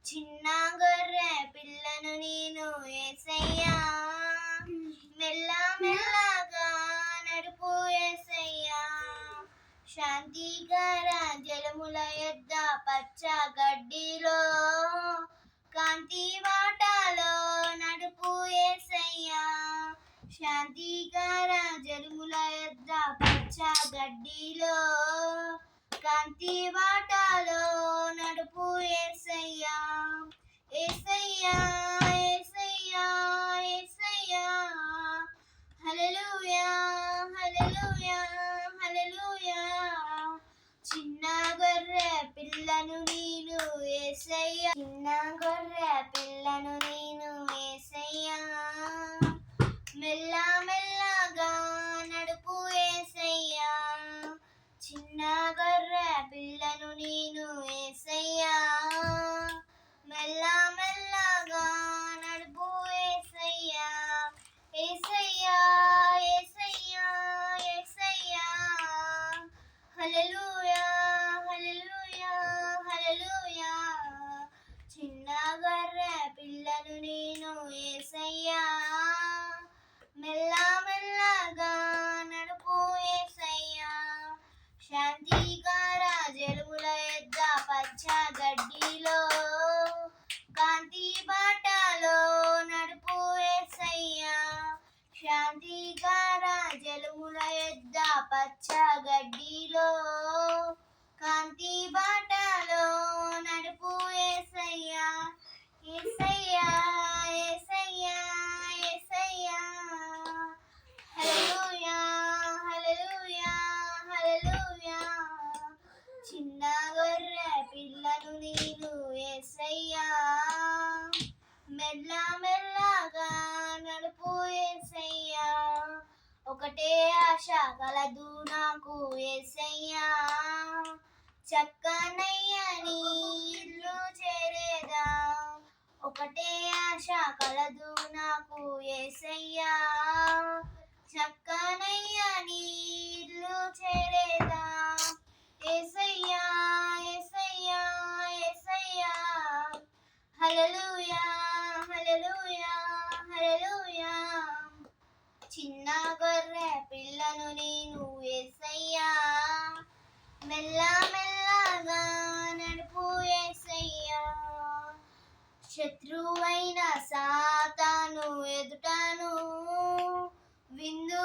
చిన్న గొర్రె పిల్లను నేను యేసయ్యా, మెల్ల మెల్లగా నడుపు యేసయ్యా. శాంతికర జలముల యొద్ద పచ్చ గడ్డిలో కాంతి బాటలో నడుపు యేసయ్యా. శాంతికర జలముల యొద్ద పచ్చ గడ్డిలో కాంతి బాటలో నడుపు యేసయ్యా. యేసయ్యా యేసయ్యా యేసయ్యా, హల్లెలూయా హల్లెలూయా హల్లెలూయా. చిన్న గొర్రె పిల్లను నేను యేసయ్యా, చిన్న గొర్రె పిల్లను నేను యేసయ్యా, మెల్ల మెల్లగా నడుపు యేసయ్యా. చిన్న గొర్రె పిల్లను నేను యేసయ్యా, మెల్ల మెల్లగా నడుపు యేసయ్యా. యేసయ్యా యేసయ్యా యేసయ్యా, హల్లెలూయా హల్లెలూయా హల్లెలూయా. చిన్న గొర్రె పిల్లను నేను యేసయ్యా, మెల్ల మెల్లగా నడుపు యేసయ్యా. శాంతికర జలముల యొద్ద పచ్చ గడ్డిలో కాంతి బాటలో నడుపు యేసయ్యా. శాంతికర జలముల యొద్ద పచ్చ గడ్డిలో కాంతి బాటలో నడుపు యేసయ్యా. యేసయ్యా యేసయ్యా యేసయ్యా, హల్లెలూయా హల్లెలూయా హల్లెలూయా. చిన్న గొర్రె పిల్లను నేను యేసయ్యా, మెల్ల మెల్లగా నడుపు యేసయ్యా. ఒకటే ఆశ కలదు నాకు యేసయ్యా, చక్కనయ్యని ఇల్లు చేరేదా. ఒకటే ఆశ కలదు నాకు యేసయ్యా, చక్కనయ్యని ఇల్లు చేరేదా. యేసయ్యా యేసయ్యా యేసయ్యా, హల్లెలూయా హల్లెలూయా హల్లెలూయా. చిన్న గొర్రె పిల్లను నేను యేసయ్యా, మెల్ల మెల్లగా నడుపు యేసయ్యా. శత్రువైన సాతాను ఎదుటను విందు